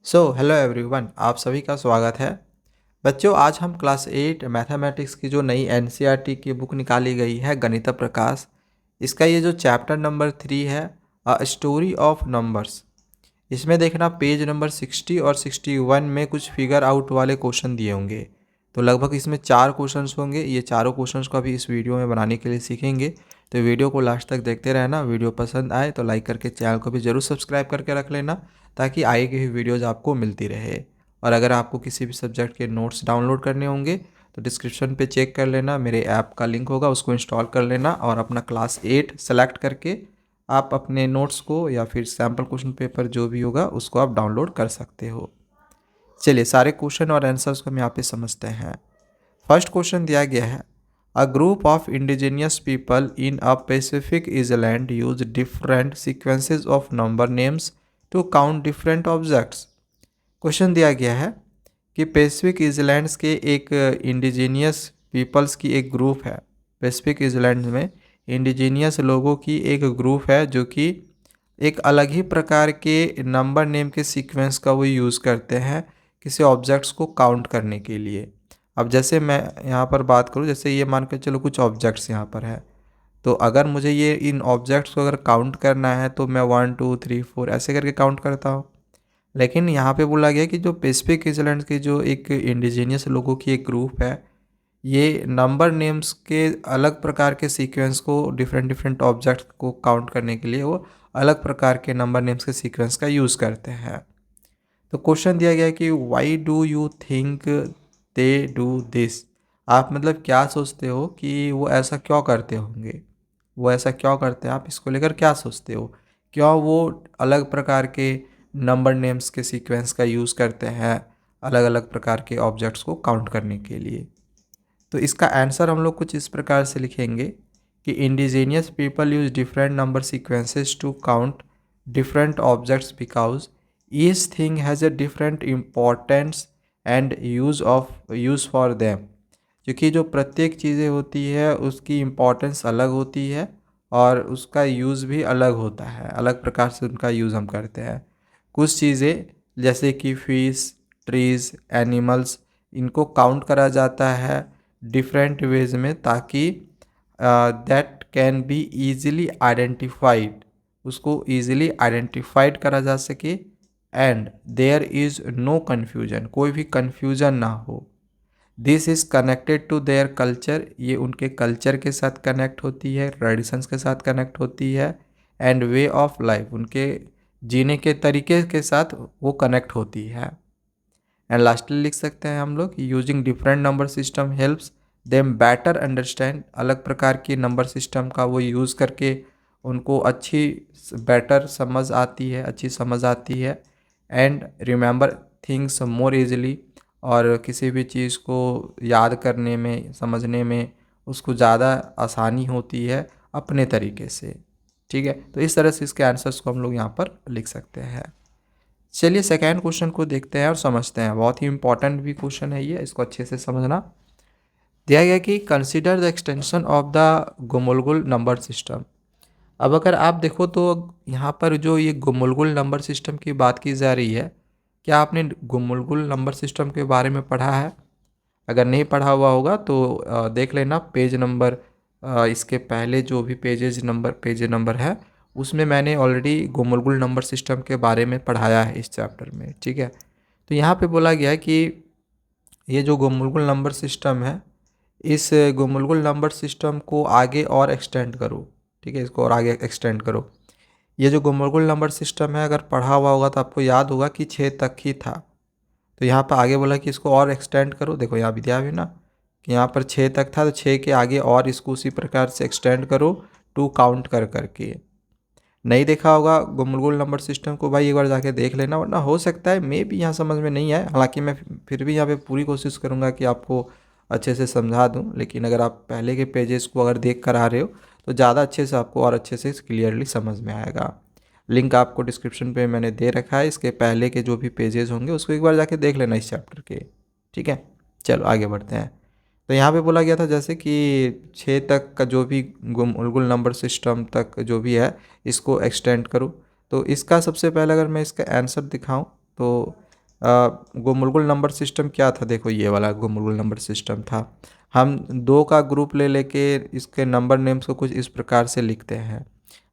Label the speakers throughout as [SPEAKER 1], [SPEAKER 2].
[SPEAKER 1] Hello everyone, आप सभी का स्वागत है। बच्चों, आज हम क्लास 8 मैथमेटिक्स की जो नई एनसीईआरटी की बुक निकाली गई है गणित प्रकाश, इसका ये जो चैप्टर नंबर 3 है, अ स्टोरी ऑफ नंबर्स। इसमें देखना पेज नंबर 60 और 61 में कुछ फिगर आउट वाले क्वेश्चन दिए होंगे। तो लगभग इसमें 4 क्वेश्चंस होंगे। ये चारों क्वेश्चंस को अभी इस वीडियो में बनाने के लिए सीखेंगे। तो वीडियो को लास्ट तक देखते रहना। वीडियो पसंद आए तो लाइक करके चैनल को भी ज़रूर सब्सक्राइब करके रख लेना, ताकि आगे की वीडियोज़ आपको मिलती रहे। और अगर आपको किसी भी सब्जेक्ट के नोट्स डाउनलोड करने होंगे तो डिस्क्रिप्शन पे चेक कर लेना, मेरे ऐप का लिंक होगा, उसको इंस्टॉल कर लेना और अपना क्लास 8 सेलेक्ट करके आप अपने नोट्स को या फिर सैम्पल क्वेश्चन पेपर जो भी होगा उसको आप डाउनलोड कर सकते हो। चलिए सारे क्वेश्चन और आंसर्स को हम यहाँ पे समझते हैं। फर्स्ट क्वेश्चन दिया गया है, a group of indigenous people in a Pacific island use different sequences of number names to count different objects. Question दिया गया है कि पैसिफिक आइलैंड्स के एक इंडिजीनियस पीपल्स की एक ग्रुप है। पैसिफिक आइलैंड में इंडिजीनियस लोगों की एक ग्रुप है जो कि एक अलग ही प्रकार के नंबर नेम के सीक्वेंस का वो यूज़ करते हैं किसी ऑब्जेक्ट्स को काउंट करने के लिए। अब जैसे मैं यहाँ पर बात करूँ, जैसे ये मान के चलो कुछ ऑब्जेक्ट्स यहाँ पर है, तो अगर मुझे ये इन ऑब्जेक्ट्स को अगर काउंट करना है तो मैं 1 2 3 4 ऐसे करके काउंट करता हूँ। लेकिन यहाँ पे बोला गया कि जो पैसिफिक आइलैंड्स के जो एक इंडिजीनियस लोगों की एक ग्रुप है, ये नंबर नेम्स के अलग प्रकार के सीक्वेंस को डिफरेंट डिफरेंट ऑब्जेक्ट्स को काउंट करने के लिए वो अलग प्रकार के नंबर नेम्स के सीक्वेंस का यूज़ करते हैं। तो क्वेश्चन दिया गया है कि why do you think they do this. आप मतलब क्या सोचते हो कि वो ऐसा क्यों करते होंगे, वो ऐसा क्यों करते हैं, आप इसको लेकर क्या सोचते हो, क्यों वो अलग प्रकार के नंबर नेम्स के सीक्वेंस का यूज़ करते हैं अलग अलग प्रकार के ऑब्जेक्ट्स को काउंट करने के लिए। तो इसका आंसर हम लोग कुछ इस प्रकार से लिखेंगे कि indigenous people use different number sequences to count different objects because each thing has a different importance and use for them. क्योंकि जो प्रत्येक चीज़ें होती है उसकी इम्पोर्टेंस अलग होती है और उसका यूज़ भी अलग होता है, अलग प्रकार से उनका यूज़ हम करते हैं। कुछ चीज़ें जैसे कि फिश, ट्रीज़, एनिमल्स, इनको काउंट करा जाता है डिफरेंट वेज में, ताकि that can be easily identified, उसको ईजिली आइडेंटिफाइड करा जा सके and there is no confusion, कोई भी कन्फ्यूजन ना हो। This is connected to their culture, ये उनके कल्चर के साथ कनेक्ट होती है, ट्रेडिशंस के साथ कनेक्ट होती है एंड वे ऑफ लाइफ, उनके जीने के तरीके के साथ वो कनेक्ट होती है। एंड लास्टली लिख सकते हैं हम लोग, using different number system helps them better understand, अलग प्रकार की नंबर सिस्टम का वो यूज़ करके उनको अच्छी बेटर समझ आती है, अच्छी समझ आती है and remember things more easily, और किसी भी चीज़ को याद करने में, समझने में उसको ज़्यादा आसानी होती है अपने तरीके से। ठीक है, तो इस तरह से इसके आंसर्स को हम लोग यहाँ पर लिख सकते हैं। चलिए सेकेंड क्वेश्चन को देखते हैं और समझते हैं। बहुत ही इंपॉर्टेंट भी क्वेश्चन है ये, इसको अच्छे से समझना। दिया गया कि consider the extension of the गुमुलगुल नंबर सिस्टम। अब अगर आप देखो तो यहाँ पर जो ये गुमुलगुल नंबर सिस्टम की बात की जा रही है, क्या आपने गुमुलगुल नंबर सिस्टम के बारे में पढ़ा है? अगर नहीं पढ़ा हुआ होगा तो देख लेना पेज नंबर, इसके पहले जो भी पेज नंबर है उसमें मैंने ऑलरेडी गुमुलगुल नंबर सिस्टम के बारे में पढ़ाया है इस चैप्टर में। ठीक है, तो यहाँ पे बोला गया है कि ये जो गुमुलगुल नंबर सिस्टम है, इस गुमुलगुल नंबर सिस्टम को आगे और एक्सटेंड करो। ठीक है, इसको और आगे एक्सटेंड करो। ये जो गुमुलगुल नंबर सिस्टम है, अगर पढ़ा हुआ होगा तो आपको याद होगा कि 6 तक ही था। तो यहाँ पर आगे बोला कि इसको और एक्सटेंड करो। देखो यहाँ भी दिया है ना कि यहाँ पर 6 तक था, तो 6 के आगे और इसको उसी प्रकार से एक्सटेंड करो, 2 काउंट कर करके। नहीं देखा होगा गुमुलगुल नंबर सिस्टम को भाई, एक बार जाके देख लेना, वरना हो सकता है मे भी यहाँ समझ में नहीं आए। हालांकि मैं फिर भी यहाँ पे पूरी कोशिश करूँगा कि आपको अच्छे से समझा दूँ, लेकिन अगर आप पहले के पेजेस को अगर देख कर आ रहे हो तो ज़्यादा अच्छे से आपको और अच्छे से क्लियरली समझ में आएगा। लिंक आपको डिस्क्रिप्शन पे मैंने दे रखा है, इसके पहले के जो भी पेजेस होंगे उसको एक बार जाके देख लेना इस चैप्टर के। ठीक है, चलो आगे बढ़ते हैं। तो यहाँ पे बोला गया था जैसे कि 6 तक का जो भी गुमुलगुल नंबर सिस्टम तक जो भी है इसको एक्सटेंड करो। तो इसका सबसे पहले अगर मैं इसका आंसर दिखाऊं तो गुमुलगुल नंबर सिस्टम क्या था, देखो ये वाला गुमुलगुल नंबर सिस्टम था। हम दो का ग्रुप ले लेके इसके नंबर नेम्स को कुछ इस प्रकार से लिखते हैं।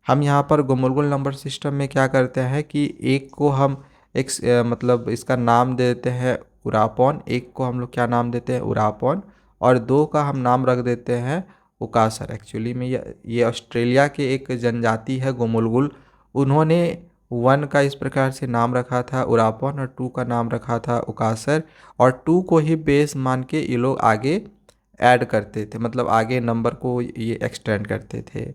[SPEAKER 1] हम यहाँ पर गुमुलगुल नंबर सिस्टम में क्या करते हैं कि एक को हम मतलब इसका नाम दे देते हैं उरापॉन, एक को हम लोग क्या नाम देते हैं उरापॉन, और दो का हम नाम रख देते हैं उकासर। एक्चुअली में ये ऑस्ट्रेलिया के एक जनजाति है गुमुलगुल, उन्होंने वन का इस प्रकार से नाम रखा था उरापॉन और टू का नाम रखा था उकासर, और टू को ही बेस मान के ये लोग आगे ऐड करते थे, मतलब आगे नंबर को ये एक्सटेंड करते थे।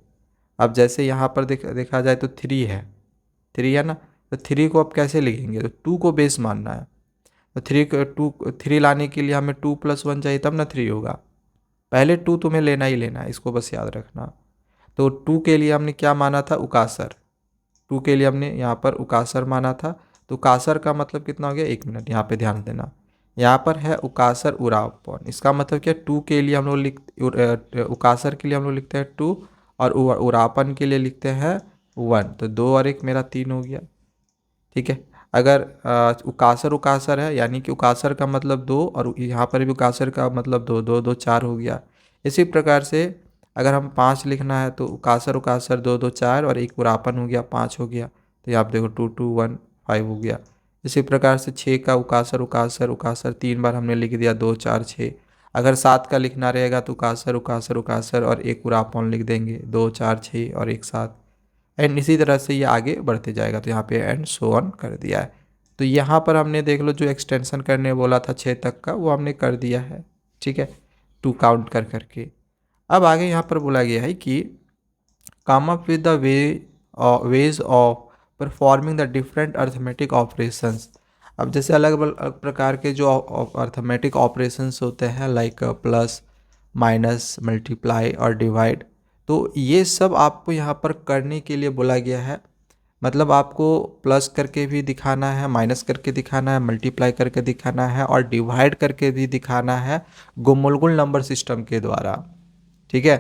[SPEAKER 1] अब जैसे यहाँ पर देखा जाए तो थ्री है ना, तो थ्री को अब कैसे लिखेंगे, तो टू को बेस मानना है, तो थ्री लाने के लिए हमें 2+1 चाहिए तब ना थ्री होगा। पहले टू तुम्हें लेना ही लेना है, इसको बस याद रखना। तो टू के लिए हमने क्या माना था उकासर, टू के लिए हमने यहाँ पर उकासर माना था। तो उकासर का मतलब कितना हो गया, 1 मिनट यहाँ पे ध्यान देना। यहाँ पर है उकासर उरापॉन, इसका मतलब क्या, टू के लिए हम लोग उकासर के लिए हम लोग लिखते हैं 2 और उरापन के लिए लिखते हैं 1, तो 2 और 1 मेरा 3 हो गया। ठीक है, अगर उकासर उकासर है यानी कि उकासर का मतलब 2 और यहाँ पर भी उकासर का मतलब 2, 2 2 4 हो गया। इसी प्रकार से अगर हम 5 लिखना है तो उकासर उकासर 2 2 4 और एक उरापन हो गया 5 हो गया, तो यहाँ आप देखो 2 2 1 5 हो गया। इसी प्रकार से 6 का उकासर उकासर उकासर 3 बार हमने लिख दिया 2 4 6। अगर 7 का लिखना रहेगा तो उकासर उकासर उकासर और एक उरापन लिख देंगे 2 4 6 और एक 7, एंड इसी तरह से ये आगे बढ़ते जाएगा। तो यहाँ पे एंड सो ऑन कर दिया है। तो यहाँ पर हमने देख लो जो एक्सटेंशन करने बोला था 6 तक का वो हमने कर दिया है। ठीक है, 2 काउंट कर करके। अब आगे यहाँ पर बोला गया है कि come up with the ways of performing the different arithmetic operations. अब जैसे अलग अलग प्रकार के जो अर्थमेटिक ऑपरेशंस होते हैं लाइक प्लस माइनस मल्टीप्लाई और डिवाइड, तो ये सब आपको यहाँ पर करने के लिए बोला गया है। मतलब आपको प्लस करके भी दिखाना है, माइनस करके दिखाना है, मल्टीप्लाई करके दिखाना है और डिवाइड करके भी दिखाना है गुमुलगुल नंबर सिस्टम के द्वारा। ठीक है,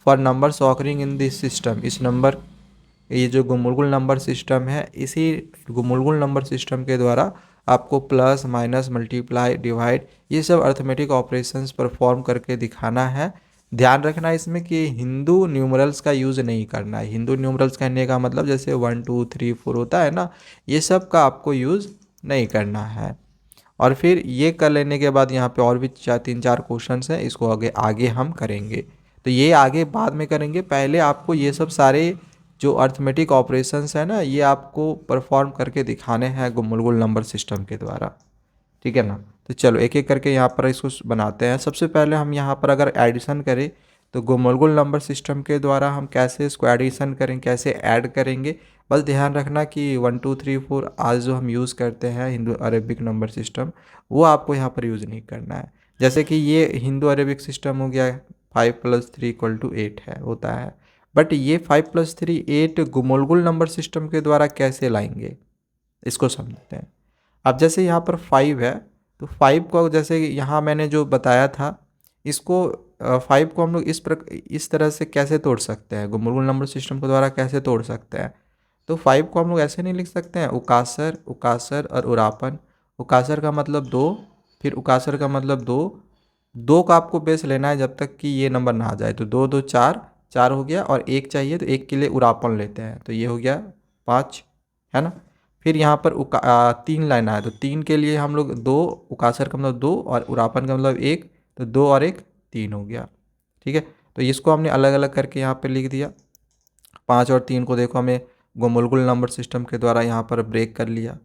[SPEAKER 1] for numbers occurring in this system, इस नंबर ये जो गुमुलगुल नंबर सिस्टम है इसी गुमुलगुल नंबर सिस्टम के द्वारा आपको प्लस माइनस मल्टीप्लाई डिवाइड ये सब अर्थमेटिक ऑपरेशंस परफॉर्म करके दिखाना है। ध्यान रखना इसमें कि हिंदू न्यूमरल्स का यूज़ नहीं करना है। हिंदू न्यूमरल्स कहने का मतलब जैसे 1 2 3 4 होता है ना, ये सब का आपको यूज़ नहीं करना है। और फिर ये कर लेने के बाद यहाँ पे और भी 3 4 क्वेश्चंस हैं, इसको आगे आगे हम करेंगे। तो ये आगे बाद में करेंगे, पहले आपको ये सब सारे जो अर्थमेटिक ऑपरेशंस है ना ये आपको परफॉर्म करके दिखाने हैं गुमुलगुल नंबर सिस्टम के द्वारा। ठीक है ना, तो चलो एक एक करके यहाँ पर इसको बनाते हैं। सबसे पहले हम यहाँ पर अगर एडिशन करें तो गुमुलगुल नंबर सिस्टम के द्वारा हम कैसे इसको एडिशन करेंगे, कैसे ऐड करेंगे, बस ध्यान रखना कि 1 2 3 4 आज जो हम यूज़ करते हैं हिंदू अरेबिक नंबर सिस्टम वो आपको यहाँ पर यूज़ नहीं करना है। जैसे कि ये हिंदू अरेबिक सिस्टम हो गया 5 + 3 = 8 है होता है, बट ये 5 + 3 8 गुमुलगुल नंबर सिस्टम के द्वारा कैसे लाएंगे इसको समझते हैं। अब जैसे यहाँ पर 5 है तो 5 को जैसे यहाँ मैंने जो बताया था इसको 5 को हम लोग इस तरह से कैसे तोड़ सकते हैं, गुमुलगुल नंबर सिस्टम के द्वारा कैसे तोड़ सकते हैं। तो 5 को हम लोग ऐसे नहीं लिख सकते हैं उकासर उकासर और उरापन। उकासर का मतलब 2, फिर उकासर का मतलब 2, 2 का आपको बेस लेना है जब तक कि ये नंबर ना आ जाए। तो 2 2 4 4 हो गया और एक चाहिए तो एक के लिए उरापन लेते हैं, तो ये हो गया 5, है ना। फिर यहाँ पर 3 लाइन आया तो 3 के लिए हम लोग 2, उकासर का मतलब 2 और उरापन का मतलब 1, तो 2 और 1 3 हो गया। ठीक है, तो इसको हमने अलग अलग करके यहाँ पे लिख दिया। 5 और 3 को देखो हमें गुमुलगुल नंबर सिस्टम के द्वारा यहाँ पर ब्रेक कर लिया।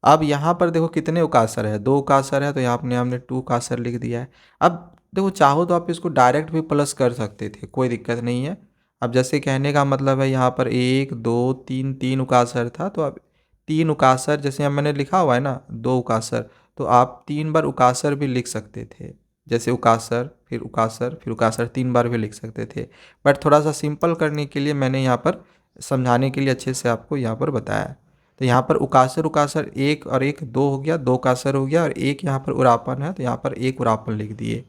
[SPEAKER 1] अब यहाँ पर देखो कितने उकासर है, 2 उकासर है, तो यहाँ पर हमने 2 उकासर लिख दिया है। अब देखो चाहो तो आप इसको डायरेक्ट भी प्लस कर सकते थे, कोई दिक्कत नहीं है। अब जैसे कहने का मतलब है यहाँ पर 1 2 3 3 उकासर था, तो अब 3 उकासर जैसे यहाँ मैंने लिखा हुआ है ना 2 उकासर, तो आप 3 बार उकासर भी लिख सकते थे। जैसे उकासर फिर उकासर फिर उकासर 3 बार भी लिख सकते थे, बट थोड़ा सा सिंपल करने के लिए मैंने यहाँ पर समझाने के लिए अच्छे से आपको यहाँ पर बताया। तो यहाँ पर उकासर उकासर 1 और 1 2 हो गया, 2 उकासर हो गया और एक यहाँ पर उरापन है, तो यहाँ पर एक उरापन लिख दिए।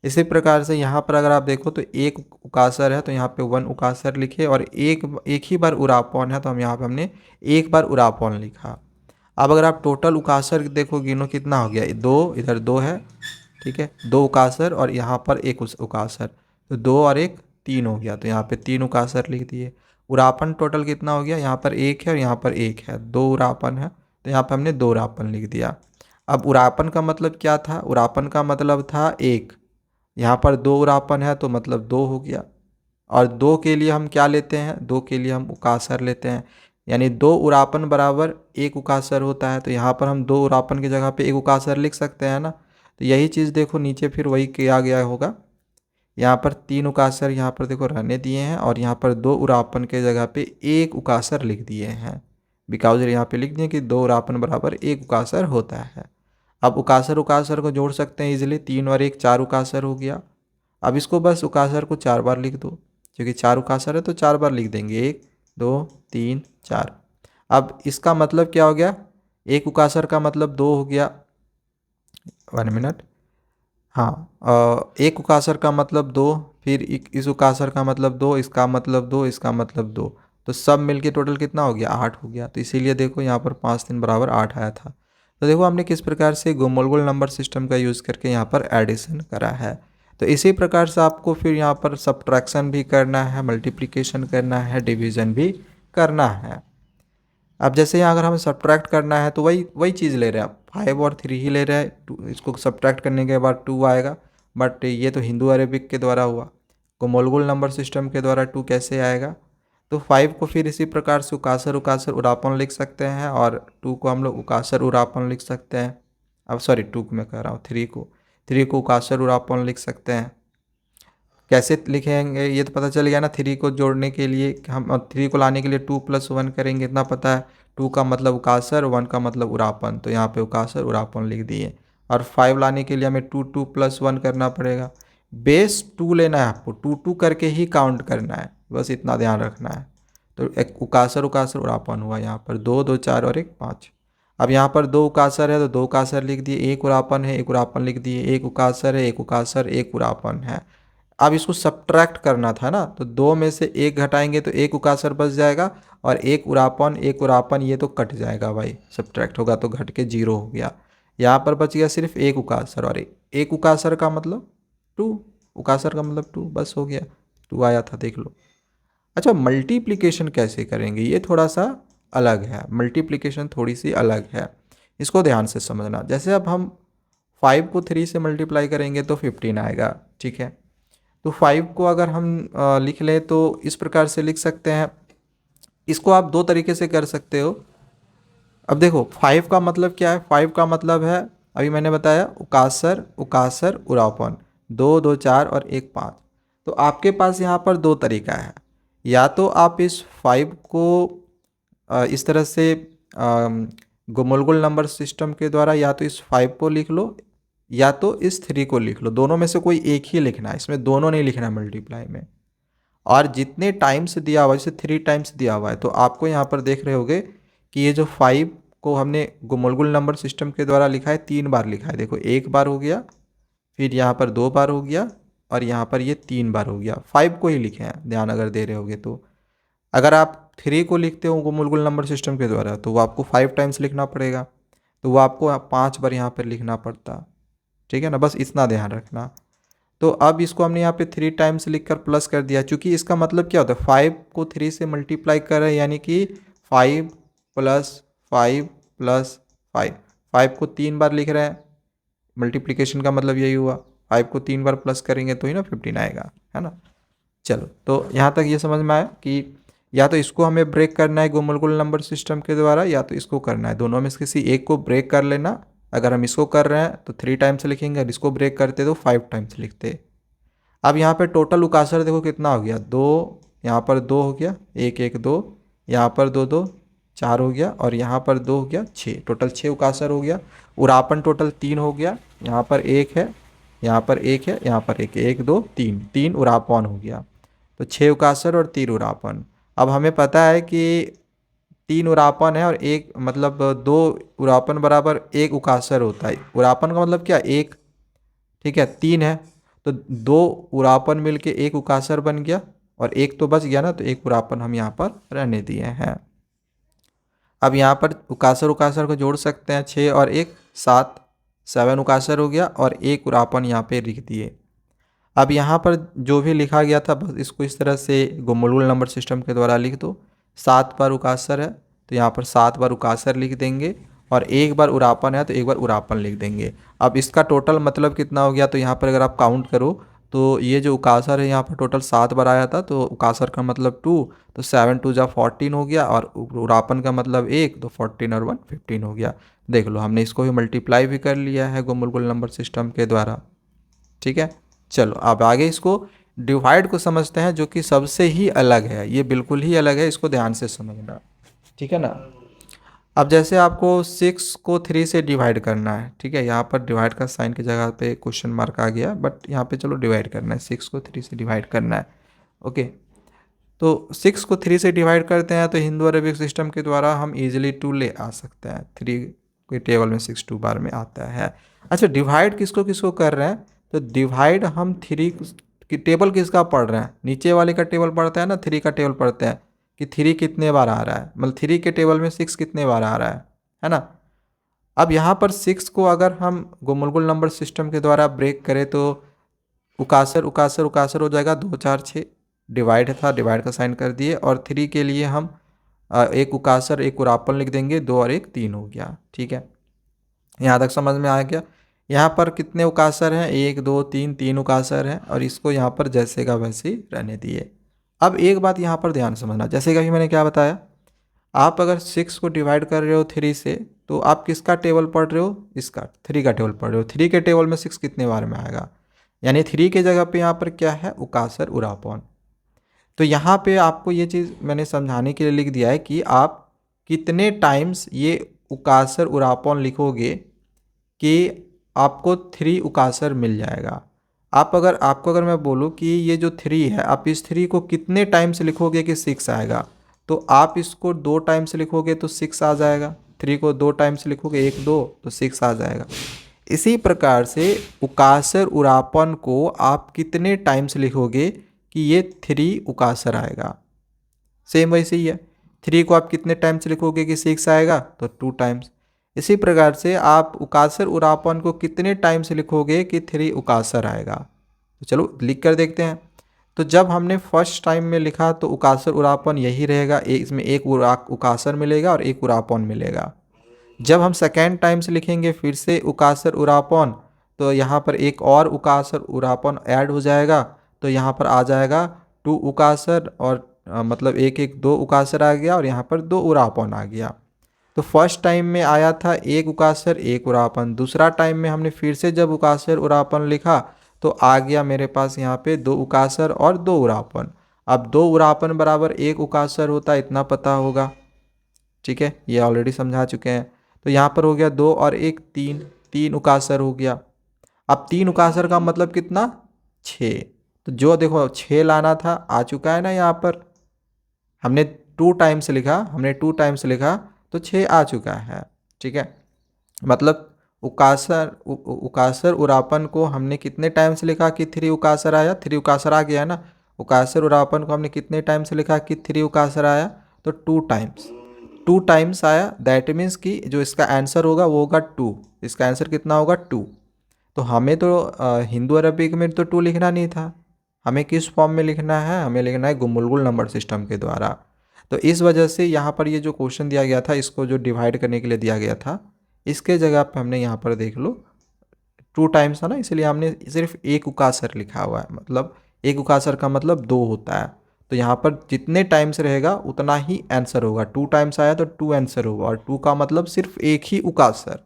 [SPEAKER 1] इसी प्रकार से यहाँ पर अगर आप देखो तो एक उकासर है तो यहाँ पे 1 उकासर लिखे और एक ही बार उरापन है तो हम यहाँ पे हमने एक बार उरापन लिखा। अब अगर आप टोटल उकासर देखो, गिनो कितना हो गया, 2, इधर 2 है, ठीक है, 2 उकासर और यहाँ पर एक उकासर, तो 2 और 1 3 हो गया, तो यहाँ पे 3 उकासर लिख दिए। उरापन टोटल कितना हो गया, यहाँ पर 1 है और यहाँ पर 1 है, 2 उरापन है, तो यहाँ पर हमने 2 उरापन लिख दिया। अब उरापन का मतलब क्या था, उरापन का मतलब था 1, यहाँ पर 2 उरापन है तो मतलब 2 हो गया। और 2 के लिए हम क्या लेते हैं, 2 के लिए हम उकासर लेते हैं, यानी 2 उरापन बराबर 1 उकासर होता है, तो यहाँ पर हम 2 उरापन की जगह पे 1 उकासर लिख सकते हैं ना। तो यही चीज़ देखो नीचे फिर वही किया गया होगा, यहाँ पर 3 उकासर यहाँ पर देखो रहने दिए हैं और यहाँ पर 2 उरापन के जगह पे 1 उकासर लिख दिए हैं, बिकॉज यहाँ पे लिख दिए कि 2 उरापन बराबर 1 उकासर होता है। अब उकासर उकासर को जोड़ सकते हैं इजीली, 3 और 1 4 उकासर हो गया। अब इसको बस उकासर को 4 बार लिख दो, क्योंकि 4 उकासर है तो 4 बार लिख देंगे, 1 2 3 4। अब इसका मतलब क्या हो गया, एक उकासर का मतलब 2 हो गया, 1 मिनट, हाँ, एक उकासर का मतलब 2, फिर इस उकासर का मतलब 2, इसका मतलब 2, इसका मतलब 2, तो सब मिलके टोटल कितना हो गया, 8 हो गया। तो इसीलिए देखो यहाँ पर 5 3 बराबर 8 आया था। तो देखो हमने किस प्रकार से गोल नंबर सिस्टम का यूज़ करके यहाँ पर एडिशन करा है। तो इसी प्रकार से आपको फिर यहाँ पर सब्ट्रैक्शन भी करना है, मल्टीप्लिकेशन करना है, डिवीज़न भी करना है। अब जैसे यहाँ अगर हमें सब्ट्रैक्ट करना है तो वही वही चीज़ ले रहे हैं आप, 5 और 3 ही ले रहे हैं, इसको सब्ट्रैक्ट करने के बाद 2 आएगा, बट ये तो हिंदू अरेबिक के द्वारा हुआ, कोमोलगुल नंबर सिस्टम के द्वारा 2 कैसे आएगा। तो 5 को फिर इसी प्रकार से उकासर उकासर उरापन लिख सकते हैं और 2 को हम लोग उकासर उरापन लिख सकते हैं। अब सॉरी 2 को मैं कह रहा हूँ, 3 को उकासर उरापन लिख सकते हैं। कैसे लिखेंगे ये तो पता चल गया ना, 3 को जोड़ने के लिए हम 3 को लाने के लिए 2 + 1 करेंगे, इतना पता है। 2 का मतलब उकासर, 1 का मतलब उरापन, तो यहाँ पे उकासर उरापन लिख दिए। और 5 लाने के लिए हमें 2 + 1 करना पड़ेगा, बेस 2 लेना है आपको, 2 करके ही काउंट करना है, बस इतना ध्यान रखना है। तो एक उकासर उकासर उरापन हुआ, यहाँ पर 2 2 4 और 1 5। अब यहाँ पर 2 उकासर है तो 2 उकासर लिख दिए, 1 उरापन है 1 उरापन लिख दिए, 1 उकासर है 1 उकासर 1 उरापन है। अब इसको सब्ट्रैक्ट करना था ना, तो 2 में से 1 घटाएंगे तो 1 उकासर बच जाएगा और 1 उरापन ये तो कट जाएगा भाई, सब्ट्रैक्ट होगा तो घट के 0 हो गया। यहाँ पर बच गया सिर्फ 1 उकासर, और 1 उकासर का मतलब 2, उकासर का मतलब 2, बस हो गया, 2 आया था, देख लो। अच्छा, मल्टीप्लिकेशन कैसे करेंगे ये थोड़ा सा अलग है, मल्टीप्लिकेशन थोड़ी सी अलग है, इसको ध्यान से समझना। जैसे अब हम 5 को 3 से मल्टीप्लाई करेंगे तो 15 आएगा, ठीक है। तो 5 को अगर हम लिख लें तो इस प्रकार से लिख सकते हैं, इसको आप 2 तरीके से कर सकते हो। अब देखो 5 का मतलब क्या है, 5 का मतलब है, अभी मैंने बताया उकासर उकासर उरापन, 2 2 4 और 1 5। तो आपके पास यहाँ पर 2 तरीका है, या तो आप इस 5 को इस तरह से गोल नंबर सिस्टम के द्वारा या तो इस 5 को लिख लो या तो इस 3 को लिख लो, दोनों में से कोई एक ही लिखना है, इसमें दोनों नहीं लिखना मल्टीप्लाई में। और जितने टाइम्स दिया हुआ है, जैसे 3 टाइम्स दिया हुआ है, तो आपको यहाँ पर देख रहे होगे कि ये जो 5 को हमने गोल नंबर सिस्टम के द्वारा लिखा है, 3 बार लिखा है, देखो 1 बार हो गया, फिर यहाँ पर 2 बार हो गया और यहाँ पर ये 3 बार हो गया, 5 को ही लिखे हैं, ध्यान अगर दे रहे होगे तो। अगर आप 3 को लिखते हो गोल नंबर सिस्टम के द्वारा तो वो आपको 5 टाइम्स लिखना पड़ेगा, तो वो आपको 5 बार यहाँ पर लिखना पड़ता, ठीक है ना, बस इतना ध्यान रखना। तो अब इसको हमने यहाँ पे 3 टाइम्स लिख कर प्लस कर दिया, क्योंकि इसका मतलब क्या होता है, 5 को 3 से मल्टीप्लाई कर रहे हैं, यानी कि 5 + 5 + 5, 5 को 3 बार लिख रहे हैं, मल्टीप्लिकेशन का मतलब यही हुआ, 5 को 3 बार प्लस करेंगे तो ही ना 15 आएगा, है ना। चलो, तो यहाँ तक ये समझ में आया कि या तो इसको हमें ब्रेक करना है गोल नंबर सिस्टम के द्वारा, या तो इसको करना है, दोनों में से किसी एक को ब्रेक कर लेना। अगर हम इसको कर रहे हैं तो 3 टाइम्स लिखेंगे, और इसको ब्रेक करते तो 5 टाइम्स लिखते। अब यहाँ पे टोटल उकासर देखो कितना हो गया, 2, यहाँ पर 2 हो गया, 1 1 2, यहाँ पर 2 2 4 हो गया, और यहाँ पर 2 हो गया 6, टोटल 6 उकासर हो गया। उरापन टोटल 3 हो गया, यहाँ पर 1 है, यहाँ पर 1 है, यहाँ पर 1 1 2 3, 3 उरापन हो गया। तो 6 उकासर और 3 उरापन। अब हमें पता है कि 3 उरापन है और 1 मतलब 2 उरापन बराबर 1 उकासर होता है, उरापन का मतलब क्या, 1, ठीक है, 3 है तो 2 उरापन मिलके 1 उकासर बन गया, और 1 तो बच गया ना, तो 1 उरापन हम यहाँ पर रहने दिए हैं। अब यहाँ पर उकासर को जोड़ सकते हैं, 6 और 1 7, 7 उकासर हो गया और एक उरापन यहाँ पे लिख दिए। अब यहाँ पर जो भी लिखा गया था बस इसको इस तरह से गुणमूल नंबर सिस्टम के द्वारा लिख दो। 7 बार उकासर है तो यहाँ पर 7 बार उकासर लिख देंगे और एक बार उरापन है तो एक बार उरापन लिख देंगे। अब इसका टोटल मतलब कितना हो गया, तो यहाँ पर अगर आप काउंट करो तो ये जो उकासर है यहाँ पर टोटल 7 बार आया था, तो उकासर का मतलब 2, तो 7 2 जा 14 हो गया और उरापन का मतलब 1, तो 14 और 1 15 हो गया। देख लो हमने इसको भी मल्टीप्लाई भी कर लिया है गुणमूल नंबर सिस्टम के द्वारा। ठीक है, चलो अब आगे इसको डिवाइड को समझते हैं, जो कि सबसे ही अलग है, ये बिल्कुल ही अलग है, इसको ध्यान से समझना। ठीक है ना। अब जैसे आपको 6 को 3 से डिवाइड करना है, ठीक है, यहाँ पर डिवाइड का साइन की जगह पे क्वेश्चन मार्क आ गया, बट यहाँ पे चलो डिवाइड करना है, 6 को 3 से डिवाइड करना है। ओके, तो 6 को 3 से डिवाइड करते हैं तो हिंदू अरबिक सिस्टम के द्वारा हम इजीली 2 ले आ सकते हैं। 3 के टेबल में 6 2 बार में आता है। अच्छा, डिवाइड किसको किसको कर रहे हैं, तो डिवाइड हम 3 की टेबल किसका पढ़ रहे हैं, नीचे वाले का टेबल पढ़ते हैं ना, 3 का टेबल पढ़ते हैं कि 3 कितने बार आ रहा है, मतलब 3 के टेबल में 6 कितने बार आ रहा है ना। अब यहाँ पर 6 को अगर हम गुणमूल नंबर सिस्टम के द्वारा ब्रेक करें तो उकासर उकासर उकासर हो जाएगा, 2 4 6, डिवाइड था, डिवाइड का साइन कर दिए, और 3 के लिए हम एक उकासर एक उरापन लिख देंगे, 2 और 1 3 हो गया। ठीक है, यहाँ तक समझ में आ गया। यहाँ पर कितने उकासर हैं, 1 2 3, 3 उकासर हैं, और इसको यहाँ पर जैसे का वैसे ही रहने दिए। अब एक बात यहाँ पर ध्यान समझना, जैसे कि मैंने क्या बताया, आप अगर 6 को डिवाइड कर रहे हो 3 से तो आप किसका टेबल पढ़ रहे हो, इसका 3 का टेबल पढ़ रहे हो। 3 के टेबल में 6 कितने बार में आएगा, यानी 3 के जगह पे यहाँ पर क्या है, उकासर उरापन। तो यहाँ पे आपको ये चीज़ मैंने समझाने के लिए लिख दिया है कि आप कितने टाइम्स ये उकासर उरापन लिखोगे कि आपको 3 उकासर मिल जाएगा। आपको अगर मैं बोलूँ कि ये जो 3 है, आप इस 3 को कितने टाइम्स लिखोगे कि 6 आएगा, तो आप इसको 2 टाइम्स लिखोगे तो 6 आ जाएगा। 3 को 2 टाइम्स लिखोगे, 1 2, तो 6 आ जाएगा। इसी प्रकार से उकासर उरापन को आप कितने टाइम्स लिखोगे कि ये 3 उकासर आएगा, सेम वैसे ही है। 3 को आप कितने टाइम्स लिखोगे कि 6 आएगा, तो 2 टाइम्स। इसी प्रकार से आप उकासर उरापन को कितने टाइम्स लिखोगे कि 3 उकासर आएगा। तो चलो लिख कर देखते हैं। तो जब हमने फर्स्ट टाइम में लिखा तो उकासर उरापन यही रहेगा, इसमें एक उकासर मिलेगा और एक उरापन मिलेगा। जब हम सेकेंड टाइम से लिखेंगे फिर से उकासर उरापन, तो यहाँ पर एक और उकासर उरापन ऐड हो जाएगा, तो यहाँ पर आ जाएगा 2 उकासर और मतलब एक एक 2 उकासर आ गया और यहाँ पर 2 उरापन आ गया। तो फर्स्ट टाइम में आया था एक उकासर एक उरापन, दूसरा टाइम में हमने फिर से जब उकासर उरापन लिखा तो आ गया मेरे पास यहाँ पे 2 उकासर और 2 उरापन। अब 2 उरापन बराबर 1 उकासर होता है, इतना पता होगा। ठीक है, ये ऑलरेडी समझा चुके हैं। तो यहाँ पर हो गया 2 और 1 3, 3 उकासर हो गया। अब 3 उकासर का मतलब कितना, 6। तो जो देखो 6 लाना था आ चुका है ना, यहाँ पर हमने 2 टाइम्स लिखा तो 6 आ चुका है। ठीक है, मतलब उकासर उरापन को हमने कितने टाइम से लिखा कि 3 उकासर आया, 3 उकासर आ गया है ना। उकासर उरापन को हमने कितने टाइम से लिखा कि 3 उकासर आया, तो 2 टाइम्स। 2 टाइम्स आया, दैट मीन्स कि जो इसका आंसर होगा वो होगा 2। इसका आंसर कितना होगा, 2। तो हमें तो हिंदू अरबिक में तो 2 लिखना नहीं था, हमें किस फॉर्म में लिखना है, हमें लिखना है गुणमूल नंबर सिस्टम के द्वारा। तो इस वजह से यहाँ पर ये जो क्वेश्चन दिया गया था, इसको जो डिवाइड करने के लिए दिया गया था, इसके जगह पे हमने यहाँ पर देख लो 2 टाइम्स है ना, इसलिए हमने सिर्फ एक उकासर लिखा हुआ है। मतलब एक उकासर का मतलब 2 होता है, तो यहाँ पर जितने टाइम्स रहेगा उतना ही आंसर होगा। 2 टाइम्स आया तो 2 आंसर होगा, और 2 का मतलब सिर्फ एक ही उकासर।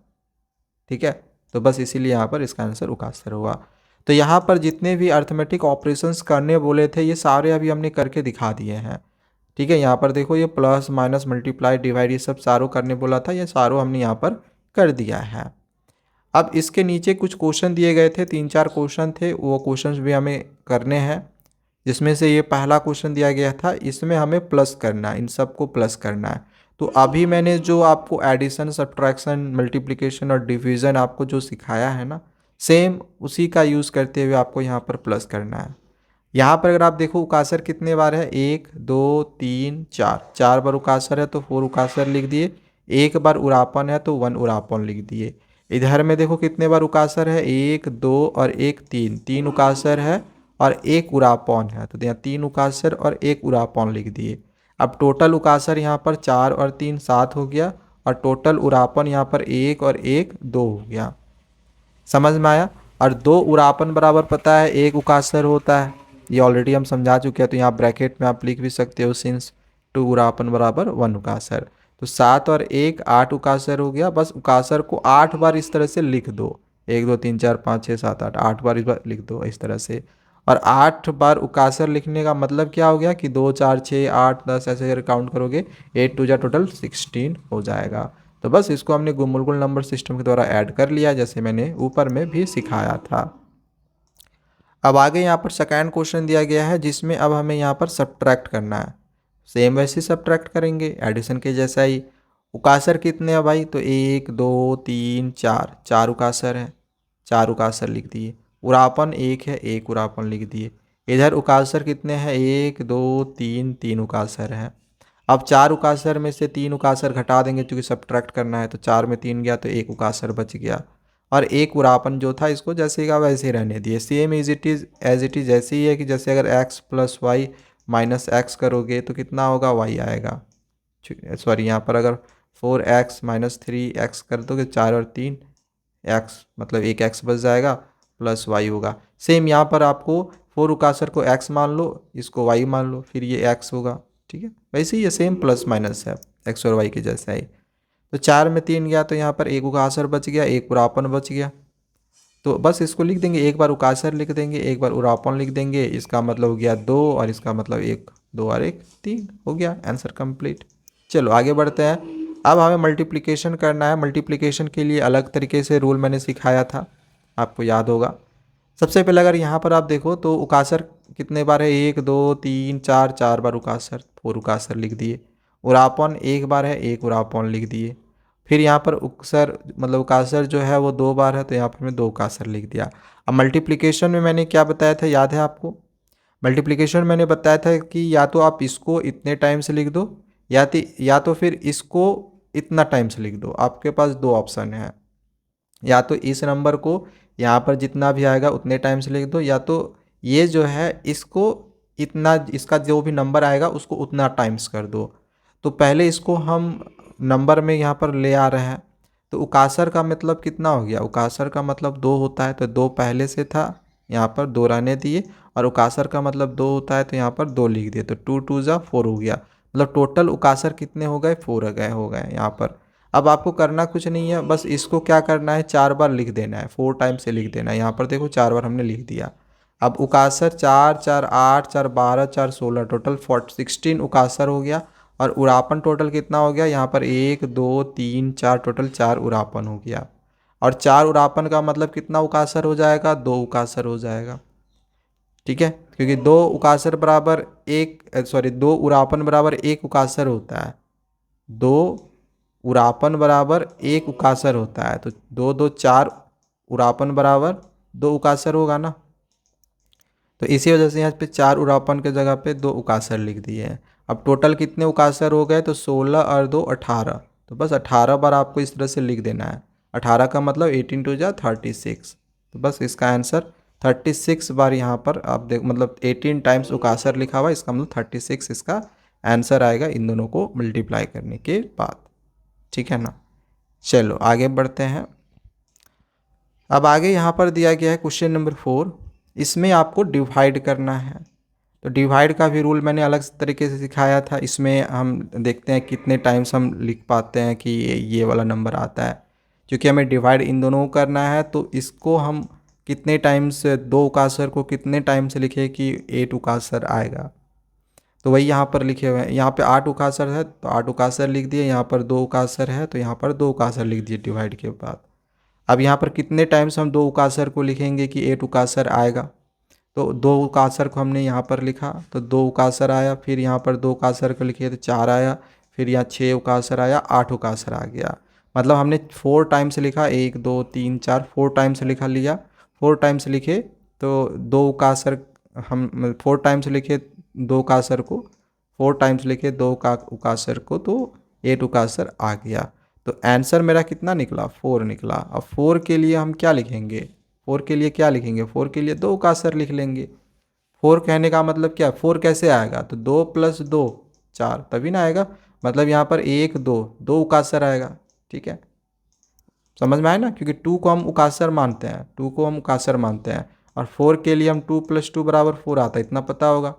[SPEAKER 1] ठीक है, तो बस इसीलिए यहाँ पर इसका आंसर उकासर होगा। तो यहाँ पर जितने भी अर्थमेटिक ऑपरेशंस करने बोले थे ये सारे अभी हमने करके दिखा दिए हैं। ठीक है, यहाँ पर देखो ये प्लस माइनस मल्टीप्लाई डिवाइड ये सब सारों करने बोला था, ये सारों हमने यहाँ पर कर दिया है। अब इसके नीचे कुछ क्वेश्चन दिए गए थे, 3 4 क्वेश्चन थे, वो क्वेश्चंस भी हमें करने हैं। जिसमें से ये पहला क्वेश्चन दिया गया था, इसमें हमें प्लस करना है, इन सब को प्लस करना है। तो अभी मैंने जो आपको एडिशन सब्ट्रैक्शन मल्टीप्लिकेशन और डिवीज़न आपको जो सिखाया है ना, सेम उसी का यूज़ करते हुए आपको यहाँ पर प्लस करना है। यहाँ पर अगर आप देखो उकासर कितने बार है, 1 2 3 4, 4 बार उकासर है तो 4 उकासर लिख दिए। एक बार उरापन है तो 1 उरापन लिख दिए। इधर में देखो कितने बार उकासर है, 1 2 और 1 3, 3 उकासर है और 1 उरापन है, तो यहाँ 3 उकासर और 1 उरापन लिख दिए। अब टोटल उकासर यहाँ पर 4 और 3 7 हो गया और टोटल उरापन यहाँ पर 1 और 1 2 हो गया। समझ में आया। और 2 उरापन बराबर पता है 1 उकासर होता है, ये ऑलरेडी हम समझा चुके हैं, तो यहाँ ब्रैकेट में आप लिख भी सकते हो सिंस 2 उरापन बराबर 1 उकासर। तो 7 और 1 8 उकासर हो गया। बस उकासर को 8 बार इस तरह से लिख दो, 1 2 3 4 5 6 7 8, 8 बार इस बार लिख दो इस तरह से। और 8 बार उकासर लिखने का मतलब क्या हो गया कि 2 4 6 8 10 ऐसे अगर काउंट करोगे 8 2 जा टोटल 16 हो जाएगा। तो बस इसको हमने गुणनफल नंबर सिस्टम के द्वारा ऐड कर लिया, जैसे मैंने ऊपर में भी सिखाया था। अब आगे यहाँ पर सेकेंड क्वेश्चन दिया गया है जिसमें अब हमें यहाँ पर सब्ट्रैक्ट करना है। सेम वैसे सब्ट्रैक्ट करेंगे एडिशन के जैसा ही। उकासर कितने हैं भाई, तो 1 2 3 4, 4 उकासर है, 4 उकासर लिख दिए। उरापन 1 है, 1 उरापन लिख दिए। इधर उकासर कितने हैं, 1 2 3, 3 उकासर है। अब 4 उकासर में से 3 उकासर घटा देंगे क्योंकि सब्ट्रैक्ट करना है, तो 4 में 3 गया तो 1 उकासर बच गया। और 1 उरापन जो था इसको जैसे का वैसे ही रहने दिए। सेम एज इट इज़ ऐसे ही है कि जैसे अगर x plus Y minus X करोगे तो कितना होगा, y आएगा। सॉरी, यहाँ पर अगर 4x माइनस 3x कर दोगे, 4 और 3 x मतलब 1 x बच जाएगा प्लस y होगा। सेम यहाँ पर आपको 4 उकासर को x मान लो, इसको y मान लो, फिर ये x होगा। ठीक है, वैसे ही ये सेम प्लस माइनस है x और y के जैसा ही। तो 4 में 3 गया तो यहाँ पर 1 उकासर बच गया, 1 उरापन बच गया। तो बस इसको लिख देंगे, एक बार उकासर लिख देंगे, एक बार उरापन लिख देंगे। इसका मतलब हो गया 2 और इसका मतलब 1 2 और 1 3 हो गया, आंसर कंप्लीट। चलो आगे बढ़ते हैं। अब हमें मल्टीप्लिकेशन करना है। मल्टीप्लिकेशन के लिए अलग तरीके से रूल मैंने सिखाया था, आपको याद होगा। सबसे पहले अगर यहाँ पर आप देखो तो उकासर कितने बार है, 1 2 3 4, 4 बार उकासर, 4 उकासर लिख दिए। उरापन 1 बार है, 1 उरापन लिख दिए। फिर यहाँ पर उकसर मतलब उकासर जो है वो 2 बार है, तो यहाँ पर मैं 2 उकासर लिख दिया। अब मल्टीप्लिकेशन में मैंने क्या बताया था, याद है आपको? मल्टीप्लिकेशन मैंने बताया था कि या तो आप इसको इतने टाइम से लिख दो या तो फिर इसको इतना टाइम से लिख दो। आपके पास 2 ऑप्शन है, या तो इस नंबर को यहाँ पर जितना भी आएगा उतने टाइम से लिख दो, या तो ये जो है इसको इतना, इसका जो भी नंबर आएगा उसको उतना टाइम्स कर दो। तो पहले इसको हम नंबर में यहाँ पर ले आ रहे हैं। तो उकासर का मतलब कितना हो गया, उकासर का मतलब 2 होता है, तो 2 पहले से था, यहाँ पर 2 रहने दिए। और उकासर का मतलब 2 होता है, तो यहाँ पर 2 लिख दिए, तो 2 2 जा 4 हो गया। मतलब टोटल उकासर कितने हो गए, 4 हो गए यहाँ पर। अब आपको करना कुछ नहीं है, बस इसको क्या करना है, 4 बार लिख देना है, 4 टाइम से लिख देना है। यहाँ पर देखो 4 बार हमने लिख दिया। अब उकासर 4 4 8 4 12 4 16, टोटल 16 उकासर हो गया। और उरापन टोटल कितना हो गया, यहाँ पर 1 2 3 4, टोटल 4 उरापन हो गया। और 4 उरापन का मतलब कितना उकासर हो जाएगा, 2 उकासर हो जाएगा। ठीक है, क्योंकि 2 उकासर बराबर 2 उरापन बराबर 1 उकासर होता है। 2 उरापन बराबर 1 उकासर होता है, तो 2 2 4 उरापन बराबर 2 उकासर होगा ना। तो इसी वजह से यहाँ पे 4 उरापन के जगह पे 2 उकासर लिख दिए हैं। अब टोटल कितने उकासर हो गए, तो 16 और 2 18, तो बस 18 बार आपको इस तरह से लिख देना है। 18 का मतलब 18 2 जा 36, तो बस इसका आंसर 36 बार यहाँ पर आप देख, मतलब 18 टाइम्स उकासर लिखा हुआ, इसका मतलब 36 इसका आंसर आएगा इन दोनों को मल्टीप्लाई करने के बाद। ठीक है ना। चलो आगे बढ़ते हैं। अब आगे यहाँ पर दिया गया है क्वेश्चन नंबर 4, इसमें आपको डिवाइड करना है। तो डिवाइड का भी रूल मैंने अलग तरीके से सिखाया था। इसमें हम देखते हैं कितने टाइम्स हम लिख पाते हैं कि ये वाला नंबर आता है। क्योंकि हमें डिवाइड इन दोनों को करना है, तो इसको हम कितने टाइम्स, 2 उकासर को कितने टाइम से लिखे कि 8 उकासर आएगा। तो वही यहाँ पर लिखे हुए हैं। यहाँ पे 8 उकासर है तो 8 उकासर लिख दिए, यहाँ पर 2 उकासर है तो यहाँ पर 2 उकासर लिख दिए डिवाइड के बाद। अब यहाँ पर कितने टाइम्स हम 2 उकासर को लिखेंगे कि 8 उकासर आएगा। तो 2 उकासर को हमने यहाँ पर लिखा तो 2 उकासर आया, फिर यहाँ पर 2 उकासर को लिखे तो 4 आया, फिर यहाँ 6 उकासर आया, 8 उकासर आ गया। मतलब हमने 4 टाइम्स लिखा, 1 2 3 4, 4 टाइम्स लिखा लिया। 4 टाइम्स लिखे तो 2 उकासर, हम 4 टाइम्स लिखे 2 उकासर को, 4 टाइम्स लिखे 2 का उकासर को, तो 8 उकासर आ गया। तो आंसर मेरा कितना निकला, 4 निकला। अब 4 के लिए हम क्या लिखेंगे, 4 के लिए क्या लिखेंगे, 4 के लिए 2 उकासर लिख लेंगे। 4 कहने का मतलब क्या, 4 कैसे आएगा, तो 2 + 2 4 तभी ना आएगा। मतलब यहाँ पर 1 2 2 उकासर आएगा। ठीक है, समझ में आया ना, क्योंकि 2 को हम उकासर मानते हैं, 2 को हम उकासर मानते हैं। और 4 के लिए हम 2 + 2 = 4 आता है, इतना पता होगा।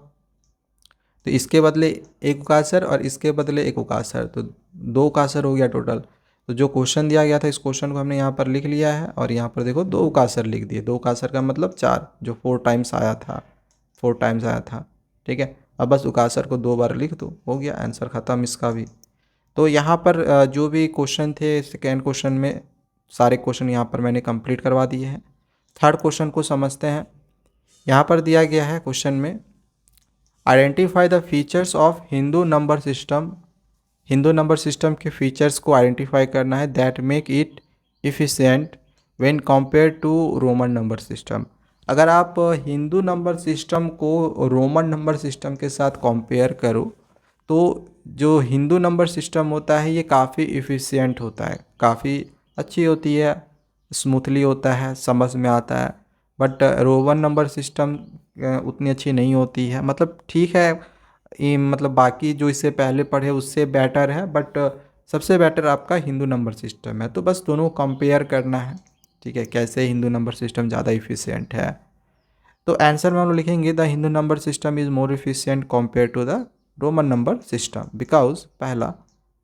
[SPEAKER 1] तो इसके बदले एक उकासर और इसके बदले एक उकासर, तो 2 उकासर हो गया टोटल। तो जो क्वेश्चन दिया गया था इस क्वेश्चन को हमने यहाँ पर लिख लिया है और यहाँ पर देखो 2 उकासर लिख दिए। 2 उकासर का मतलब 4, जो 4 टाइम्स आया था, 4 टाइम्स आया था। ठीक है, अब बस उकासर को 2 बार लिख दो, हो गया आंसर ख़त्म इसका भी। तो यहाँ पर जो भी क्वेश्चन थे सेकेंड क्वेश्चन में, सारे क्वेश्चन यहाँ पर मैंने कंप्लीट करवा दिए हैं। थर्ड क्वेश्चन को समझते हैं। यहाँ पर दिया गया है क्वेश्चन में, identify the features of Hindu number system. Hindu number system के फीचर्स को आइडेंटिफाई करना है, that make it efficient when compare to Roman number system. अगर आप हिंदू नंबर सिस्टम को रोमन नंबर सिस्टम के साथ कंपेयर करो तो जो हिंदू नंबर सिस्टम होता है ये काफ़ी इफ़िशिएंट होता है, काफ़ी अच्छी होती है, स्मूथली होता है, समझ में आता है। बट रोमन नंबर सिस्टम उतनी अच्छी नहीं होती है, मतलब ठीक है, मतलब बाकी जो इससे पहले पढ़े उससे बेटर है, बट सबसे बेटर आपका हिंदू नंबर सिस्टम है। तो बस दोनों कंपेयर करना है, ठीक है, कैसे हिंदू नंबर सिस्टम ज़्यादा इफ़िशिएंट है। तो आंसर में हम लोग लिखेंगे the Hindu number system is more efficient compared to the Roman number system because, पहला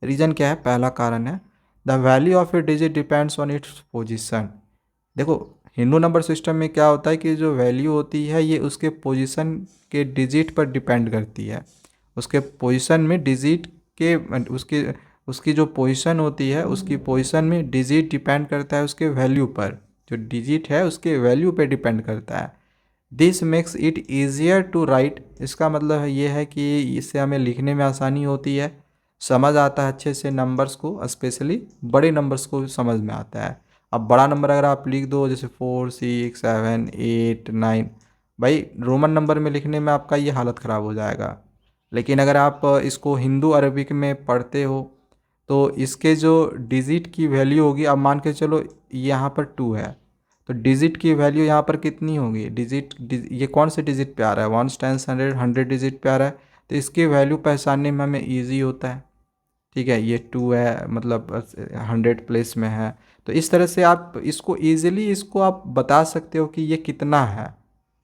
[SPEAKER 1] रीज़न क्या है, पहला कारण है the value of a digit depends on its position. देखो हिंदू नंबर सिस्टम में क्या होता है कि जो वैल्यू होती है ये उसके पोजीशन के डिजिट पर डिपेंड करती है। उसके पोजीशन में डिजिट के उसके उसकी जो पोजीशन होती है उसकी पोजीशन में डिजिट डिपेंड करता है उसके वैल्यू पर, जो डिजिट है उसके वैल्यू पे डिपेंड करता है। This makes it easier to write. इसका मतलब है ये है कि इससे हमें लिखने में आसानी होती है, समझ आता है अच्छे से नंबर्स को, स्पेशली बड़े नंबर्स को समझ में आता है। अब बड़ा नंबर अगर आप लिख दो जैसे 4 6 7 8 9, भाई रोमन नंबर में लिखने में आपका ये हालत ख़राब हो जाएगा। लेकिन अगर आप इसको हिंदू अरबिक में पढ़ते हो तो इसके जो डिजिट की वैल्यू होगी, अब मान के चलो यहाँ पर 2 है तो डिजिट की वैल्यू यहाँ पर कितनी होगी, ये कौन से डिजिट पे आ रहा है, 1 10 100 100 डिजिट पे आ रहा है, तो इसकी वैल्यू पहचानने में हमें ईजी होता है। ठीक है, ये 2 है मतलब 100 प्लेस में है, तो इस तरह से आप इसको ईजिली इसको आप बता सकते हो कि ये कितना है।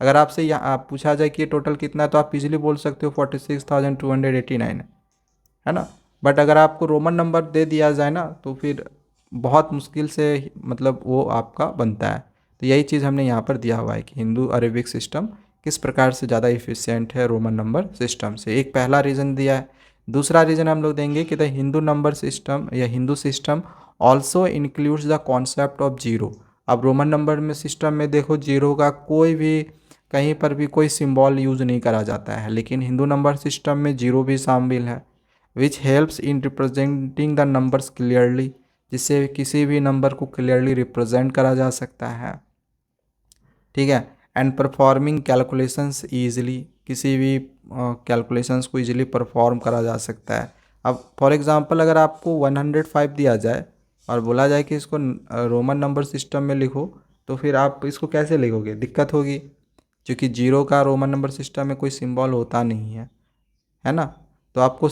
[SPEAKER 1] अगर आपसे यहाँ पूछा जाए कि ये टोटल कितना है तो आप इजीली बोल सकते हो 46,289 है ना। बट अगर आपको रोमन नंबर दे दिया जाए ना तो फिर बहुत मुश्किल से मतलब वो आपका बनता है। तो यही चीज़ हमने यहाँ पर दिया हुआ है कि हिंदू अरेबिक सिस्टम किस प्रकार से ज़्यादा इफ़िशिएंट है रोमन नंबर सिस्टम से, एक पहला रीज़न दिया है। दूसरा रीज़न हम लोग देंगे कि द हिंदू नंबर सिस्टम या Hindu system also includes the concept of zero. अब रोमन नंबर में सिस्टम में देखो जीरो का कोई भी कहीं पर भी कोई सिंबल यूज़ नहीं करा जाता है, लेकिन हिंदू नंबर सिस्टम में जीरो भी शामिल है, which helps in representing the numbers clearly, जिससे किसी भी नंबर को क्लियरली रिप्रेजेंट करा जा सकता है। ठीक है, एंड परफॉर्मिंग कैलकुलेशंस ईजिली, किसी भी कैलकुलेशंस को ईजिली परफॉर्म करा जा सकता है। अब फॉर एग्जांपल अगर आपको 105 दिया जाए और बोला जाए कि इसको रोमन नंबर सिस्टम में लिखो, तो फिर आप इसको कैसे लिखोगे, दिक्कत होगी, क्योंकि जीरो का रोमन नंबर सिस्टम में कोई सिंबल होता नहीं है ना। तो आपको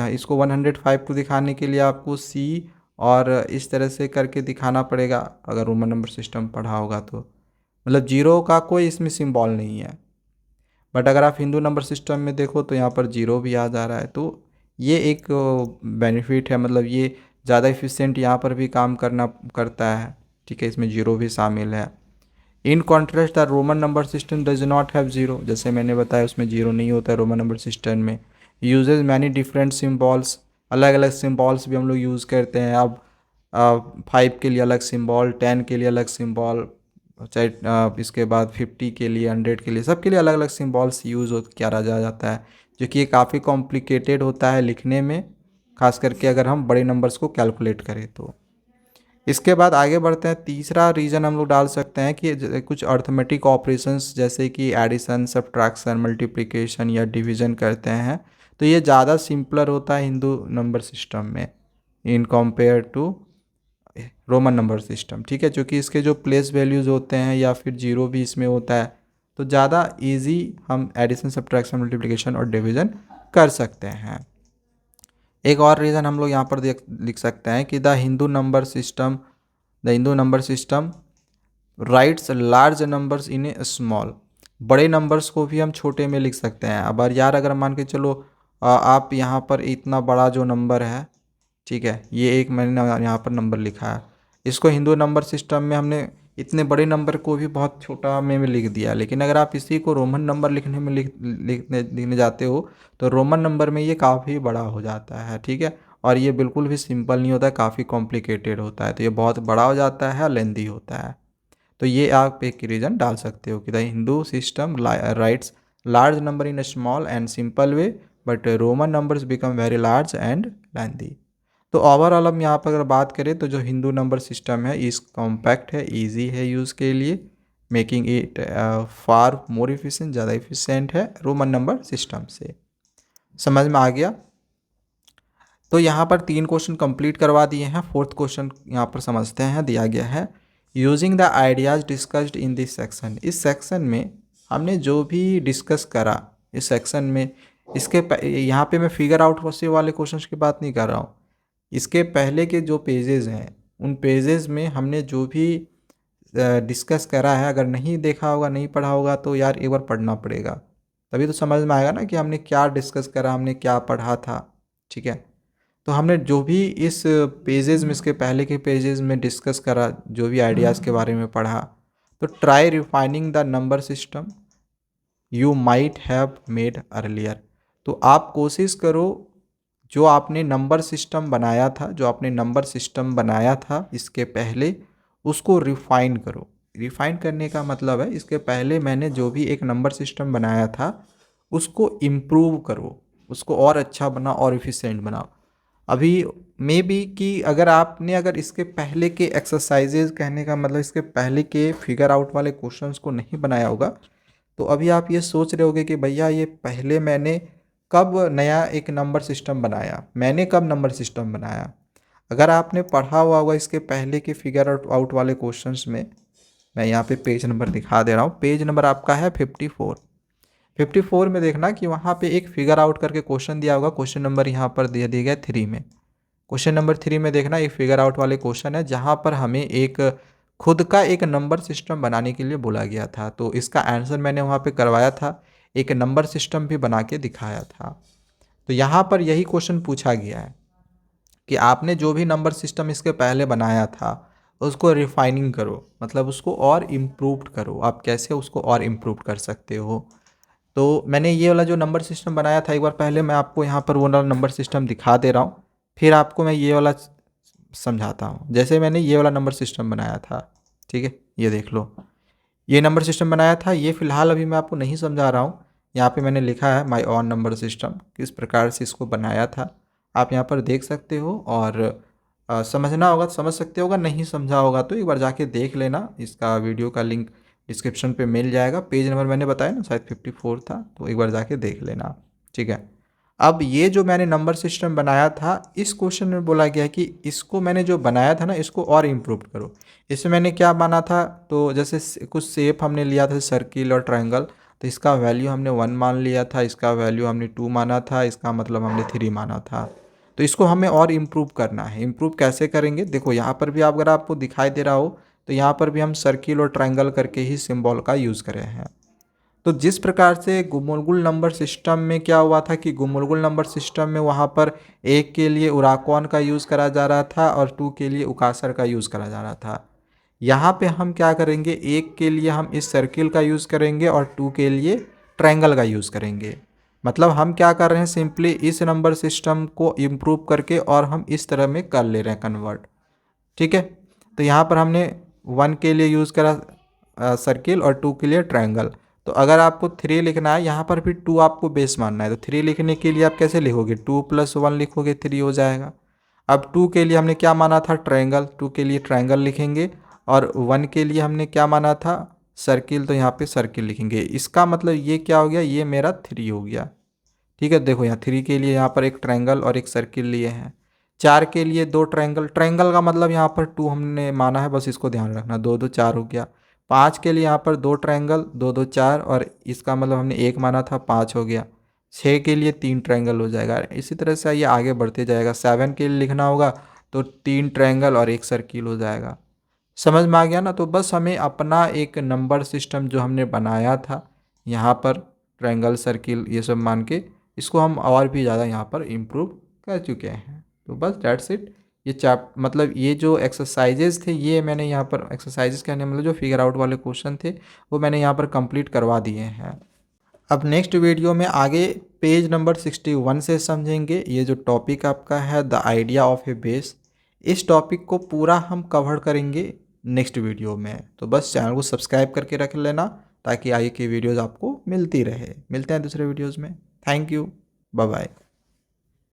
[SPEAKER 1] इसको 105 को दिखाने के लिए आपको सी और इस तरह से करके दिखाना पड़ेगा अगर रोमन नंबर सिस्टम पढ़ा होगा तो, मतलब जीरो का कोई इसमें सिंबल नहीं है। बट अगर आप हिंदू नंबर सिस्टम में देखो तो यहाँ पर जीरो भी आ जा रहा है, तो ये एक बेनिफिट है, मतलब ये ज़्यादा इफिशिएंट यहाँ पर भी काम करता है। ठीक है, इसमें जीरो भी शामिल है। In contrast the Roman number system does not have zero, जैसे मैंने बताया उसमें जीरो नहीं होता है रोमन नंबर सिस्टम में। यूजेज मैनी डिफरेंट सिम्बॉल्स, अलग अलग सिम्बॉल्स भी हम लोग यूज़ करते हैं। अब 5 के लिए अलग सिम्बॉल, 10 के लिए अलग सिम्बॉल, चाहे इसके बाद 50 के लिए, 100 के लिए, सब के लिए अलग अलग सिम्बॉल्स यूज़ किया जाता है, जो कि ये काफ़ी कॉम्प्लिकेटेड होता है लिखने में, खास करके अगर हम बड़े नंबर्स को कैलकुलेट करें तो। इसके बाद आगे बढ़ते हैं, तीसरा रीज़न हम लोग डाल सकते हैं कि कुछ अर्थमेटिक ऑपरेशंस जैसे कि एडिशन, सब्ट्रैक्शन, मल्टीप्लिकेशन या डिवीज़न करते हैं, तो ये ज़्यादा सिंपलर होता है हिंदू नंबर सिस्टम में। In compared to Roman number system. ठीक है, क्योंकि इसके जो प्लेस वैल्यूज़ होते हैं या फिर जीरो भी इसमें होता है, तो ज़्यादा इजी हम एडिशन, सब्ट्रैक्शन, मल्टीप्लिकेशन और डिवीजन कर सकते हैं। एक और रीज़न हम लोग यहाँ पर लिख सकते हैं कि the Hindu number system rights large numbers in A small. बड़े नंबर्स को भी हम छोटे में लिख सकते हैं। अब यार अगर मान के चलो आप यहाँ पर इतना बड़ा जो नंबर है, ठीक है, ये एक मैंने यहाँ पर नंबर लिखा है, इसको हिंदू नंबर सिस्टम में हमने इतने बड़े नंबर को भी बहुत छोटा में लिख दिया। लेकिन अगर आप इसी को रोमन नंबर लिखने में लिखने जाते हो तो रोमन नंबर में ये काफ़ी बड़ा हो जाता है। ठीक है, और ये बिल्कुल भी सिंपल नहीं होता, काफ़ी कॉम्प्लिकेटेड होता है, तो ये बहुत बड़ा हो जाता है, लेंदी होता है। तो ये आप एक रीज़न डाल सकते हो कि the Hindu system rights large number in a small and simple way, but Roman numbers become very large and लेंदी। तो ओवरऑल हम यहाँ पर अगर बात करें तो जो हिंदू नंबर सिस्टम है इस कॉम्पैक्ट है, इजी है यूज़ के लिए, making it far more efficient, ज़्यादा इफिशिएंट है रोमन नंबर सिस्टम से। समझ में आ गया? तो यहाँ पर 3 क्वेश्चन कंप्लीट करवा दिए हैं। 4th क्वेश्चन यहाँ पर समझते हैं, दिया गया है using the ideas discussed in this section. इस सेक्शन में हमने जो भी डिस्कस करा इस सेक्शन में, यहाँ पे मैं फिगर आउट वाले क्वेश्चंस की बात नहीं कर रहा हूँ, इसके पहले के जो पेजेस हैं उन पेजेस में हमने जो भी डिस्कस करा है, अगर नहीं देखा होगा, नहीं पढ़ा होगा तो यार एक बार पढ़ना पड़ेगा, तभी तो समझ में आएगा ना कि हमने क्या डिस्कस करा, हमने क्या पढ़ा था। ठीक है, तो हमने जो भी इस पेजेस में, इसके पहले के पेजेस में डिस्कस करा, जो भी आइडियाज़ के बारे में पढ़ा, तो try refining the number system you might have made earlier. तो आप कोशिश करो जो आपने नंबर सिस्टम बनाया था इसके पहले, उसको रिफ़ाइन करो। रिफ़ाइन करने का मतलब है इसके पहले मैंने जो भी एक नंबर सिस्टम बनाया था उसको इम्प्रूव करो, उसको और अच्छा बनाओ और इफ़िशेंट बनाओ। अभी मे बी कि अगर इसके पहले के एक्सरसाइजेज, कहने का मतलब इसके पहले के फिगर आउट वाले क्वेश्चंस को नहीं बनाया होगा, तो अभी आप ये सोच रहे होगे कि भैया ये पहले मैंने कब नया एक नंबर सिस्टम बनाया, मैंने कब नंबर सिस्टम बनाया। अगर आपने पढ़ा हुआ होगा इसके पहले के फिगर आउट वाले क्वेश्चंस में, मैं यहाँ पे पेज नंबर दिखा दे रहा हूँ, पेज नंबर आपका है 54 में देखना कि वहाँ पे एक फिगर आउट करके क्वेश्चन दिया होगा। क्वेश्चन नंबर यहाँ पर दिया गया 3 में। क्वेश्चन नंबर 3 में देखना एक फिगर आउट वाले क्वेश्चन है जहाँ पर हमें एक खुद का एक नंबर सिस्टम बनाने के लिए बोला गया था, तो इसका आंसर मैंने वहाँ पे करवाया था, एक नंबर सिस्टम भी बना के दिखाया था। तो यहाँ पर यही क्वेश्चन पूछा गया है कि आपने जो भी नंबर सिस्टम इसके पहले बनाया था उसको रिफाइनिंग करो, मतलब उसको और इम्प्रूव करो। आप कैसे उसको और इम्प्रूव कर सकते हो। तो मैंने ये वाला जो नंबर सिस्टम बनाया था, एक बार पहले मैं आपको यहाँ पर वो वाला नंबर सिस्टम दिखा दे रहा हूँ, फिर आपको मैं ये वाला समझाता हूँ। जैसे मैंने ये वाला नंबर सिस्टम बनाया था, ठीक है, ये देख लो, ये नंबर सिस्टम बनाया था। ये फ़िलहाल अभी मैं आपको नहीं समझा रहा हूँ, यहाँ पे मैंने लिखा है माय ओन नंबर सिस्टम, किस प्रकार से इसको बनाया था आप यहाँ पर देख सकते हो। और समझना होगा तो समझ सकते होगा, नहीं समझा होगा तो एक बार जाके देख लेना, इसका वीडियो का लिंक डिस्क्रिप्शन पे मिल जाएगा। पेज नंबर मैंने बताया ना, शायद 54 था, तो एक बार जाके देख लेना। ठीक है, अब ये जो मैंने नंबर सिस्टम बनाया था, इस क्वेश्चन में बोला गया है कि इसको मैंने जो बनाया था ना, इसको और इम्प्रूव करो। इसमें मैंने क्या माना था, तो जैसे कुछ शेप हमने लिया था, सर्किल और ट्रायंगल, तो इसका वैल्यू हमने 1 मान लिया था, इसका वैल्यू हमने 2 माना था, इसका मतलब हमने 3 माना था। तो इसको हमें और इम्प्रूव करना है। इम्प्रूव कैसे करेंगे, देखो यहाँ पर भी अगर आपको दिखाई दे रहा हो तो यहाँ पर भी हम सर्किल और ट्रायंगल करके ही सिंबल का यूज़ करे हैं। तो जिस प्रकार से गुमुलगुल नंबर सिस्टम में क्या हुआ था कि गुमुलगुल नंबर सिस्टम में वहाँ पर 1 के लिए उराकॉन का यूज़ करा जा रहा था और 2 के लिए उकासर का यूज़ करा जा रहा था। यहाँ पे हम क्या करेंगे, 1 के लिए हम इस सर्किल का यूज़ करेंगे और 2 के लिए ट्रायंगल का यूज़ करेंगे। मतलब हम क्या कर रहे हैं, सिंपली इस नंबर सिस्टम को इम्प्रूव करके और हम इस तरह में कर ले रहे हैं कन्वर्ट। ठीक है, तो यहाँ पर हमने 1 के लिए यूज़ करा सर्किल और 2 के लिए ट्रायंगल। तो अगर आपको 3 लिखना है, यहाँ पर भी 2 आपको बेस मानना है, तो 3 लिखने के लिए आप कैसे लिखोगे, 2 + 1 लिखोगे, 3 हो जाएगा। अब 2 के लिए हमने क्या माना था, ट्रायंगल, 2 के लिए ट्रायंगल लिखेंगे, और 1 के लिए हमने क्या माना था, सर्किल, तो यहाँ पे सर्किल लिखेंगे। इसका मतलब ये क्या हो गया, ये मेरा 3 हो गया। ठीक है, देखो यहाँ 3 के लिए यहाँ पर एक ट्रायंगल और एक सर्किल लिए हैं। 4 के लिए 2 ट्रायंगल, ट्रायंगल का मतलब यहाँ पर 2 हमने माना है, बस इसको ध्यान रखना, 2 2 4 हो गया। 5 के लिए यहाँ पर 2 ट्रायंगल, 2 2 4, और इसका मतलब हमने 1 माना था, 5 हो गया। 6 के लिए 3 ट्रायंगल हो जाएगा। इसी तरह से ये आगे बढ़ते जाएगा। 7 के लिए लिखना होगा तो 3 ट्रायंगल और 1 सर्किल हो जाएगा। समझ में आ गया ना? तो बस हमें अपना एक नंबर सिस्टम जो हमने बनाया था यहाँ पर, ट्रायंगल सर्किल ये सब मान के, इसको हम और भी ज़्यादा यहाँ पर इम्प्रूव कर चुके हैं। तो बस डेट्स इट। ये मतलब ये जो एक्सरसाइजेज थे, ये मैंने यहाँ पर एक्सरसाइजेज कहने मतलब जो फिगर आउट वाले क्वेश्चन थे वो मैंने यहाँ पर कंप्लीट करवा दिए हैं। अब नेक्स्ट वीडियो में आगे पेज नंबर 61 से समझेंगे। ये जो टॉपिक आपका है the idea of A base, इस टॉपिक को पूरा हम कवर करेंगे नेक्स्ट वीडियो में। तो बस चैनल को सब्सक्राइब करके रख लेना ताकि आगे की वीडियोज़ आपको मिलती रहे। मिलते हैं दूसरे वीडियोज़ में। Thank you, bye bye.